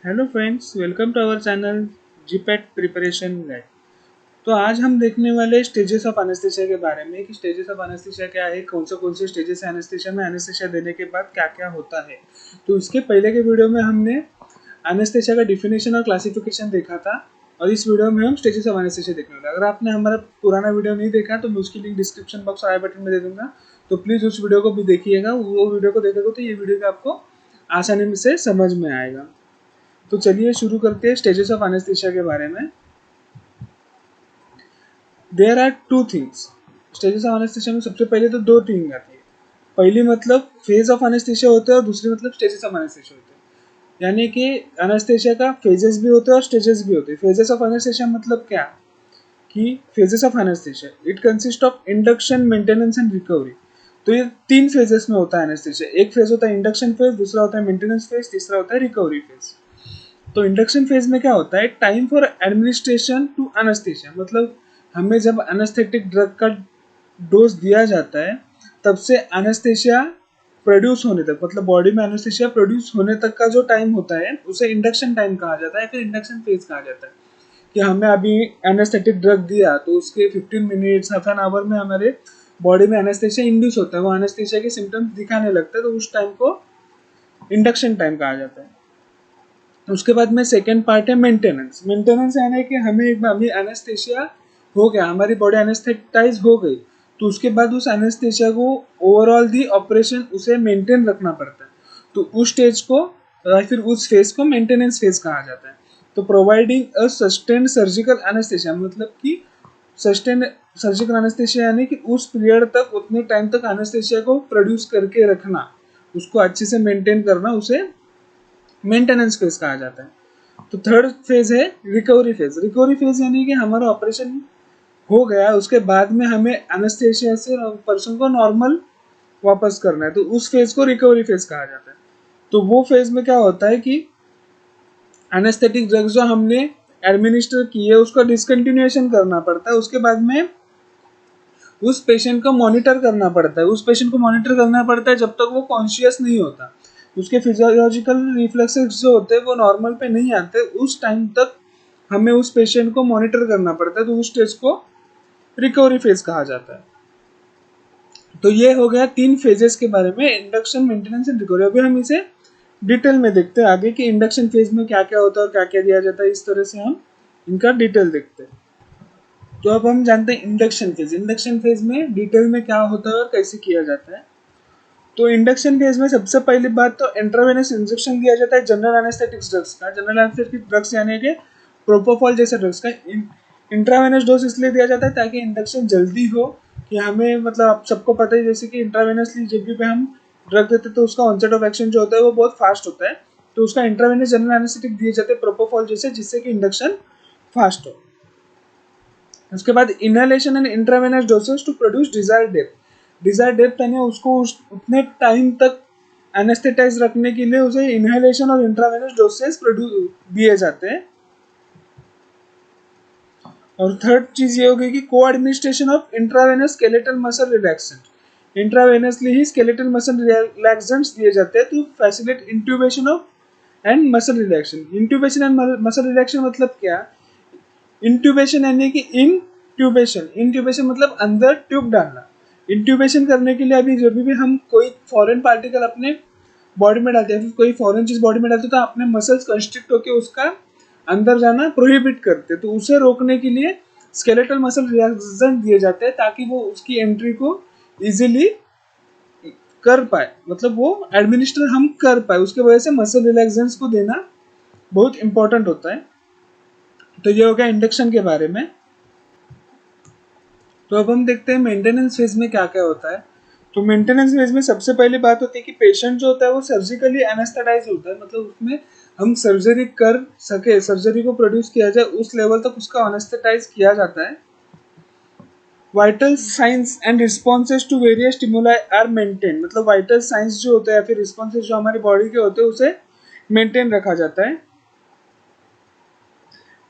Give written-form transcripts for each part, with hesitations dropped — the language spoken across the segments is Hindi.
Hello friends, welcome to our channel GPAT preparation guide. तो आज हम देखने वाले स्टेजेस ऑफ एनेस्थीसिया के बारे में कि स्टेजेस ऑफ एनेस्थीसिया क्या है, कौन से स्टेजेस है एनेस्थीसिया में, एनेस्थीसिया देने के बाद क्या क्या होता है। तो इसके पहले के वीडियो में हमने एनेस्थीसिया का डिफिनेशन और क्लासिफिकेशन देखा था और इस वीडियो में हम स्टेजेस ऑफ एनेस्थीसिया देखने वाले। अगर आपने हमारा पुराना वीडियो नहीं देखा तो मैं उसकी लिंक डिस्क्रिप्शन बॉक्स और आई बटन में दे दूंगा, तो प्लीज़ उस वीडियो को भी देखिएगा। वो वीडियो को देखोगे तो ये वीडियो का आपको आसानी से समझ में आएगा। तो चलिए शुरू करते हैं स्टेजेस ऑफ एनेस्थीसिया के बारे में। There are two things. Stages of anaesthesia में सबसे पहले तो दो थिंग आती है। पहली मतलब फेज ऑफ एनेस्थीसिया होता है और दूसरी मतलब स्टेजेस ऑफ एनेस्थीसिया होते हैं। यानी कि एनेस्थीसिया का फेजेस भी होते हैं और स्टेजेस भी होते हैं। फेजेस ऑफ एनेस्थीसिया मतलब क्या कि phases of anaesthesia it consist of induction, maintenance and recovery. तो ये तीन फेजेस में होता है एनेस्थीसिया। एक फेज होता है इंडक्शन फेज, दूसरा होता है मेंटेनेंस फेज, तीसरा होता है रिकवरी फेज। तो इंडक्शन फेज में क्या होता है, time for administration to anaesthesia, मतलब हमें जब एनेस्थेटिक ड्रग का डोज दिया जाता है तब से एनेस्थीसिया प्रोड्यूस होने तक, मतलब बॉडी में एनेस्थीसिया प्रोड्यूस होने तक का जो टाइम होता है उसे इंडक्शन टाइम कहा जाता है, फिर इंडक्शन फेज कहा जाता है। कि हमें अभी एनेस्थेटिक ड्रग दिया तो उसके 15 मिनट्स हाफ एन आवर में हमारे बॉडी में एनेस्थीसिया इंड्यूस होता है, वो एनेस्थीसिया के सिम्टम्स दिखाने लगता है, तो उस टाइम को इंडक्शन टाइम कहा जाता है। उसके बाद में सेकेंड पार्ट है मेंटेनेंस। मेंटेनेंस यानी कि हमें एक बार एनेस्थीसिया हो गया, हमारी बॉडी एनेस्थेटाइज हो गई, तो उसके बाद उस एनेस्थीसिया को ओवरऑल दी ऑपरेशन उसे मेंटेन रखना पड़ता है। तो उस स्टेज को फिर उस फेज को मेंटेनेंस फेज कहा जाता है। तो providing a sustained surgical anaesthesia, मतलब कि सस्टेन्ड सर्जिकल एनेस्थीसिया यानी कि उस पीरियड तक, उतने टाइम तक एनेस्थीसिया को प्रोड्यूस करके रखना, उसको अच्छे से मेंटेन करना, उसे मेंटेनेंस फेज कहा जाता है। तो थर्ड फेज है रिकवरी फेज। रिकवरी फेज यानी कि हमारा ऑपरेशन हो गया, उसके बाद में हमें एनेस्थीसिया से पर्सन को नॉर्मल वापस करना है, तो उस फेज को रिकवरी फेज कहा जाता है। तो वो फेज में क्या होता है कि एनेस्थेटिक ड्रग्स जो हमने एडमिनिस्टर किए उसका डिसकंटिन्यूएशन करना पड़ता है। उसके बाद में उस पेशेंट को मॉनिटर करना पड़ता है, उस पेशेंट को मॉनिटर करना पड़ता है जब तक वो कॉन्शियस नहीं होता, उसके फिजियोलॉजिकल रिफ्लेक्सेस जो होते हैं वो नॉर्मल पे नहीं आते, उस टाइम तक हमें उस पेशेंट को मॉनिटर करना पड़ता है। तो उस स्टेज को रिकवरी फेज कहा जाता है। तो ये हो गया तीन फेजेस के बारे में, इंडक्शन, मेंटेनेंस एंड रिकवरी। अभी हम इसे डिटेल में देखते हैं आगे कि इंडक्शन फेज में क्या क्या होता है और क्या क्या दिया जाता है। इस तरह से हम इनका डिटेल देखते हैं। तो अब हम जानते हैं इंडक्शन फेज। इंडक्शन फेज में डिटेल में क्या होता है और कैसे किया जाता है। तो इंडक्शन फेज में सबसे पहली बात तो इंट्रावेनस इंजेक्शन दिया जाता है जनरल एनेस्थेटिक्स ड्रग्स का। जनरल एनेस्थेटिक ड्रग्स यानी कि प्रोपोफॉल जैसे ड्रग्स का इंट्रावेनस डोज इसलिए दिया जाता है ताकि इंडक्शन जल्दी हो। कि हमें, मतलब आप सबको पता है जैसे कि इंट्रावेनसली जब भी हम ड्रग देते हैं तो उसका ऑनसेट ऑफ एक्शन जो होता है वो बहुत फास्ट होता है, तो उसका इंट्रावेनस जनरल एनेस्थेटिक दिए जाते हैं प्रोपोफॉल जैसे, जिससे कि इंडक्शन फास्ट हो। उसके बाद inhalation and intravenous dosage to produce desired depth. Desired depth यानी उसको उतने टाइम तक एनेस्थेटाइज रखने के लिए उसे इनहेलेशन और इंट्रावेनस डोसेज प्रोड्यूस दिए जाते हैं। और थर्ड चीज ये होगी कि को administration of intravenous skeletal muscle relaxant. Intravenously ही स्केलेटल मसल रिलैक्सेंट्स दिए जाते हैं to facilitate intubation of and muscle relaxation. Intubation and muscle relaxation मतलब क्या, इंट्यूबेशन यानी कि इंट्यूबेशन, इंट्यूबेशन मतलब अंदर ट्यूब डालना। इंट्यूबेशन करने के लिए अभी जब भी हम कोई फॉरेन पार्टिकल अपने बॉडी में डालते हैं, फिर कोई फॉरेन चीज बॉडी में डालते हैं तो अपने मसल्स कंस्ट्रिक्ट होकर उसका अंदर जाना प्रोहिबिट करते हैं, तो उसे रोकने के लिए स्केलेटल मसल रिलैक्सेंट दिए जाते हैं ताकि वो उसकी एंट्री को इजीली कर पाए, मतलब वो एडमिनिस्टर हम कर पाए। उसके वजह से मसल रिलैक्सेंट्स को देना बहुत इंपॉर्टेंट होता है। तो ये हो गया इंडक्शन के बारे में। तो अब हम देखते हैं मेंटेनेंस फेज में क्या क्या होता है। तो मेंटेनेंस फेज में सबसे पहली बात होती है कि पेशेंट जो होता है वो सर्जिकली एनेस्थेटाइज होता है, मतलब उसमें हम सर्जरी कर सके, सर्जरी को प्रोड्यूस किया जाए उस लेवल तक उसका एनेस्थेटाइज किया जाता है। Vital signs and responses to various stimuli are maintain, मतलब वाइटल साइंस जो होते हैं या फिर रिस्पॉन्सेज जो हमारी बॉडी के होते हैं उसे मेंटेन रखा जाता है।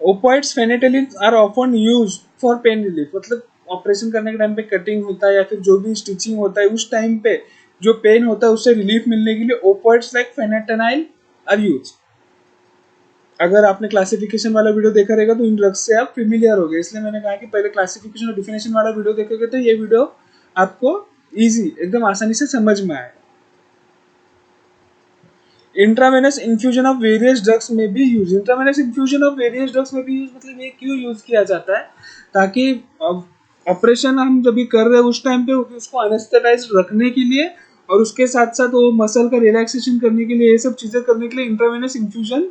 Opioids fentanyl are often used for pain relief, मतलब ऑपरेशन करने के टाइम पे कटिंग होता है या फिर जो भी स्टिचिंग होता है उस टाइम पे जो पेन होता है उससे रिलीफ मिलने के लिए ओपॉइड्स लाइक फेनेटेनाइल आर यूज। अगर आपने क्लासिफिकेशन वाला वीडियो देखा रहेगा तो इन ड्रग्स से आप फेमिलियर हो गए, इसलिए मैंने कहा कि पहले क्लासिफिकेशन और डिफिनेशन वाला वीडियो देखोगे तो ये वीडियो आपको इजी एकदम आसानी से समझ में आए। Intravenous infusion of various drugs में भी use, intravenous infusion of various drugs में भी यूज मतलब ये क्यों यूज किया जाता है, ताकि ऑपरेशन हम जब भी कर रहे हैं उस टाइम पे उसको एनेस्थेटाइज रखने के लिए और उसके साथ साथ वो मसल का रिलैक्सेशन करने के लिए, ये सब चीजें करने के लिए इंट्रावेनस इन्फ्यूजन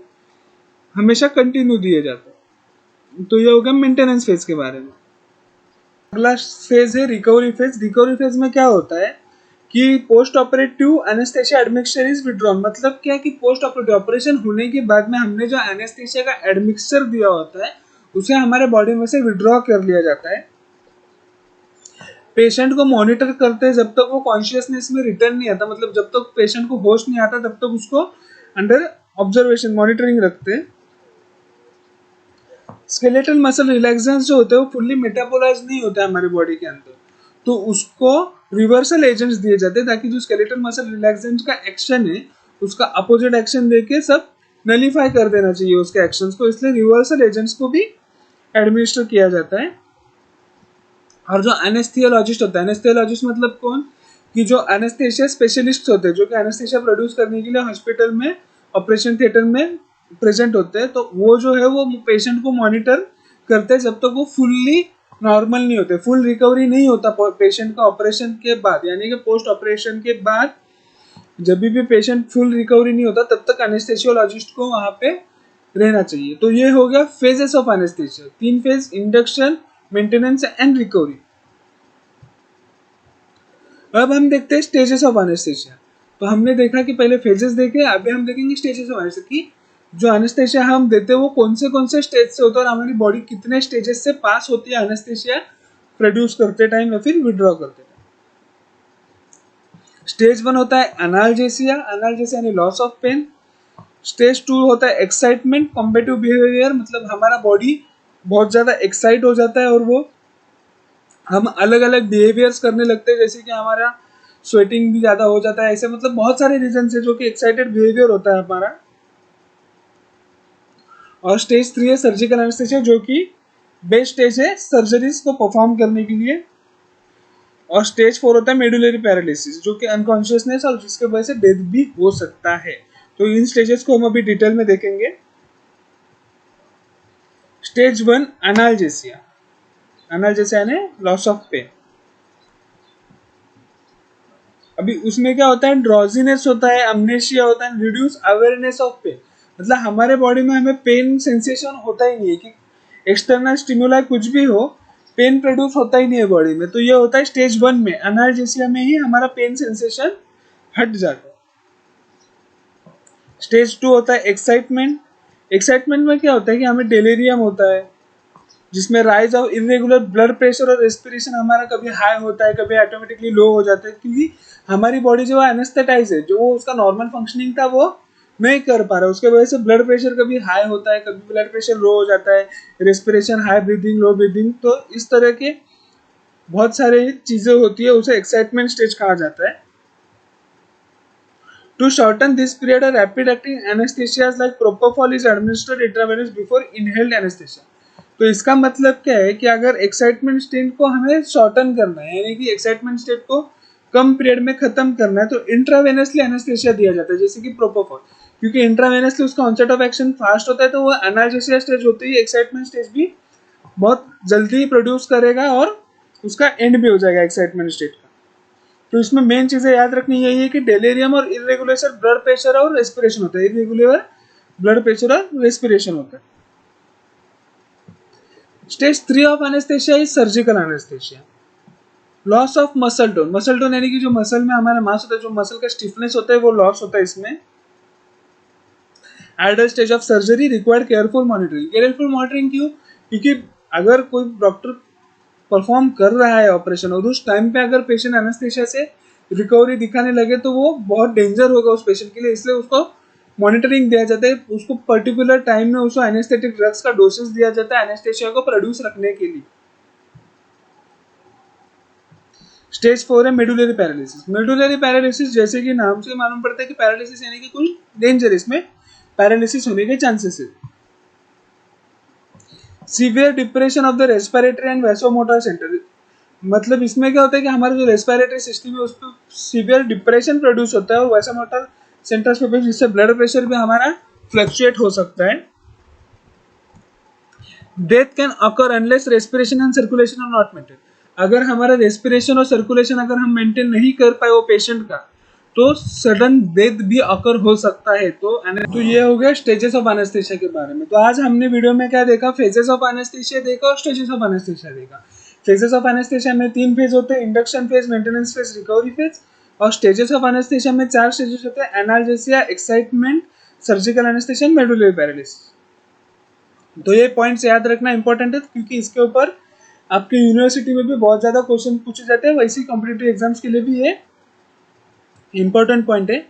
हमेशा कंटिन्यू दिए जाते हैं। तो ये हो गया मेंटेनेंस फेज के बारे में। अगला फेज है रिकवरी फेज। रिकवरी फेज में क्या होता है कि post operative anaesthesia admixture is withdrawn, मतलब क्या कि पोस्ट ऑपरेटिव ऑपरेशन होने के बाद में हमने जो एनेस्थेशिया का एडमिक्सचर दिया होता है उसे हमारे बॉडी में से विड्रॉ कर लिया जाता है। पेशेंट को मॉनिटर करते हैं जब तक वो कॉन्शियसनेस में रिटर्न नहीं आता, मतलब जब तक पेशेंट को होश नहीं आता तब तक उसको अंडर ऑब्जर्वेशन मॉनिटरिंग रखते हैं। स्केलेटल मसल रिलैक्सेंस जो होते हैं वो फुल्ली मेटाबोलाइज नहीं होता है हमारे बॉडी के अंदर, तो उसको रिवर्सल एजेंट्स दिए जाते हैं ताकि जो स्केलेटल मसल रिलैक्सेंस का एक्शन है उसका अपोजिट एक्शन देके सब नलीफाई कर देना चाहिए उसके एक्शंस को, इसलिए रिवर्सल एजेंट्स को भी एडमिनिस्टर किया जाता है। और जो एनेस्थियोलॉजिस्ट होता है, एनेस्थियोलॉजिस्ट मतलब कौन, कि जो एनेस्थेशिया स्पेशलिस्ट होते हैं जो कि एनेस्थेशिया प्रोड्यूस करने के लिए हॉस्पिटल में ऑपरेशन थिएटर में प्रेजेंट होते हैं, तो वो जो है वो पेशेंट को मॉनिटर करते हैं जब तक वो फुल्ली नॉर्मल नहीं होते, फुल रिकवरी नहीं होता पेशेंट का ऑपरेशन के बाद, यानी कि पोस्ट ऑपरेशन के बाद जब भी पेशेंट फुल रिकवरी नहीं होता तब तक एनेस्थेशियोलॉजिस्ट को वहां पे रहना चाहिए। तो ये हो गया phases of anaesthesia, 3 phase, induction, maintenance and recovery. अब हम देखते हैं स्टेजेस ऑफ एनेस्थेशिया। तो हमने देखा कि पहले फेजेस देखे, अभी हम देखेंगे स्टेजेस ऑफ एनेस्थेशिया की जो एनेस्थेशिया हम देते हैं वो कौन से स्टेज से होता है और हमारी बॉडी कितने स्टेजेस से पास होती है एनेस्थेशिया प्रोड्यूस करते टाइम या फिर विड्रॉ करते टाइम। स्टेज 1 होता है एनाल्जेसिया, एनाल्जेसिया यानी लॉस ऑफ पेन। स्टेज 2 होता है एक्साइटमेंट, कॉम्बेटिव बिहेवियर, मतलब हमारा बॉडी बहुत ज्यादा एक्साइट हो जाता है और वो हम अलग अलग बिहेवियर्स करने लगते हैं, जैसे कि हमारा स्वेटिंग भी ज्यादा हो जाता है, ऐसे मतलब बहुत सारे रीजन है जो कि एक्साइटेड बिहेवियर होता है हमारा। और स्टेज 3 है सर्जिकल एनेस्थेशिया जो कि बेस्ट स्टेज है सर्जरीज को परफॉर्म करने के लिए। और स्टेज 4 होता है मेडुलरी पैरालिसिस जो कि अनकॉन्शियसनेस और जिसके वजह से डेथ भी हो सकता है। तो इन स्टेजेस को हम अभी डिटेल में देखेंगे। स्टेज 1 एनाल्जेसिया, एनाल्जेसिया यानी लॉस ऑफ पेन। अभी उसमें क्या होता है, ड्रॉजीनेस होता है, अमनेशिया होता है, रिड्यूस अवेयरनेस ऑफ पेन, मतलब हमारे बॉडी में हमें पेन सेंसेशन होता ही नहीं है कि एक्सटर्नल स्टिमुलाई कुछ भी हो, पेन प्रोड्यूस होता ही नहीं है बॉडी में। तो ये होता है स्टेज 1 में, एनाल्जेसिया में ही हमारा पेन सेंसेशन हट जाता है। स्टेज 2 होता है एक्साइटमेंट। एक्साइटमेंट में क्या होता है कि हमें डेलेरियम होता है जिसमें rise of irregular blood pressure और रेस्पिरेशन हमारा कभी हाई होता है कभी ऑटोमेटिकली लो हो जाता है, क्योंकि हमारी बॉडी जो है एनेस्थेटाइज है, जो वो उसका नॉर्मल फंक्शनिंग था वो नहीं कर पा रहा है, उसके वजह से ब्लड प्रेशर कभी हाई होता है कभी ब्लड प्रेशर लो हो जाता है, रेस्पिरेशन हाई ब्रीदिंग लो ब्रीदिंग, तो इस तरह के बहुत सारे चीजें होती है, उसे एक्साइटमेंट स्टेज कहा जाता है। To shorten this period, a rapid-acting anesthesia like propofol is administered intravenous before inhaled anesthesia. तो इसका मतलब क्या है कि अगर एक्साइटमेंट स्टेट को हमें शॉर्टन करना है, यानी कि एक्साइटमेंट स्टेट को कम पीरियड में खत्म करना है, तो इंट्रावेनसली एनेस्थेशिया दिया जाता है जैसे कि प्रोपोफॉल, क्योंकि इंट्रावेनसली उसका ऑनसेट ऑफ एक्शन फास्ट होता है, तो वो एनाल्जेसिया स्टेज होती है, एक्साइटमेंट स्टेज भी बहुत जल्दी प्रोड्यूस करेगा और उसका एंड भी हो जाएगा एक्साइटमेंट स्टेट का। तो इसमें मेन चीजें याद रखनी यही है कि डेलेरियम और इरेगुलर ब्लड प्रेशर और रेस्पिरेशन होता है, इरेगुलर ब्लड प्रेशर और रेस्पिरेशन होता है। Stage 3 of anaesthesia is surgical anaesthesia. Loss of muscle tone, muscle tone यानी कि जो मसल में हमारा मास होता है, जो मसल का स्टिफनेस होता है वो लॉस होता है इसमें। Adult stage of surgery required careful monitoring. Careful monitoring क्यों, क्योंकि अगर कोई डॉक्टर परफॉर्म कर रहा है ऑपरेशन और उस टाइम पे अगर पेशेंट एनेस्थेशिया से रिकवरी दिखाने लगे तो वो बहुत डेंजर होगा उस पेशेंट के लिए, इसलिए उसको मॉनिटरिंग दिया जाता है, उसको पर्टिकुलर टाइम में उसको एनेस्थेटिक ड्रग्स का डोसेस दिया जाता है एनेस्थेशिया को प्रोड्यूस रखने के लिए। स्टेज 4 है मेडुलरी पैरालिसिस। मेडुलरी पैरालिसिस जैसे कि नाम से मालूम पड़ता है कि पैरालिसिस यानी कि कुछ डेंजर, इसमें पैरालिसिस होने के चांसेस है। Severe depression of the respiratory and vasomotor centre, मतलब इसमें क्या होता है कि हमारा जो रेस्पिरेटरी सिस्टम है उस पर सीवियर डिप्रेशन प्रोड्यूस होता है और वैसोमोटर सेंटर्स पे, जिससे ब्लड प्रेशर भी हमारा फ्लक्चुएट हो सकता है। Death can occur unless respiration and circulation are not maintain, अगर हमारा रेस्पिरेशन और सर्कुलेशन अगर हम मेंटेन नहीं कर पाए वो पेशेंट का, तो सडन डेथ भी अकर हो सकता है। तो ये हो गया स्टेजेस ऑफ एनेस्थीसिया के बारे में। तो आज हमने वीडियो में क्या देखा, फेजेस ऑफ एनेस्थीसिया देखा और स्टेजेस ऑफ एनेस्थीसिया देखा। फेजेस ऑफ एनेस्थीसिया में 3 फेज होते हैं, induction phase, maintenance phase, recovery phase. और स्टेजेस ऑफ एनेस्थीसिया में 4 स्टेजेस होते हैं, analgesia, excitement, surgical anaesthesia, medullary paralysis. तो ये पॉइंट्स याद रखना इंपॉर्टेंट है, क्योंकि इसके ऊपर आपके यूनिवर्सिटी में भी बहुत ज्यादा क्वेश्चन पूछे जाते हैं, वैसे ही कॉम्पिटिटिव एग्जाम्स के लिए भी ये इंपॉर्टेंट पॉइंट है।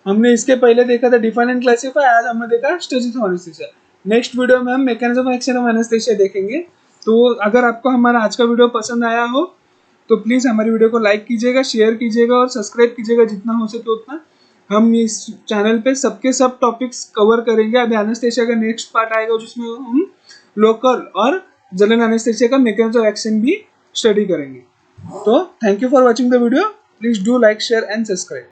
हमने इसके पहले देखा था डिफाइन एंड क्लासिफाई, आज हमने देखा stages of anaesthesia. Next video में हम mechanism of action of anaesthesia देखेंगे। तो अगर आपको हमारा आज का वीडियो पसंद आया हो तो प्लीज़ हमारी वीडियो को लाइक कीजिएगा, शेयर कीजिएगा और सब्सक्राइब कीजिएगा जितना हो सके उतना। हम इस चैनल पे सबके सब टॉपिक्स कवर करेंगे। अभी एनेस्थीसिया का नेक्स्ट पार्ट आएगा जिसमें हम लोकल और जनरल एनेस्थीसिया का मैकेनिज्म ऑफ एक्शन भी स्टडी करेंगे। तो thank you for watching the video, please do like, share and subscribe.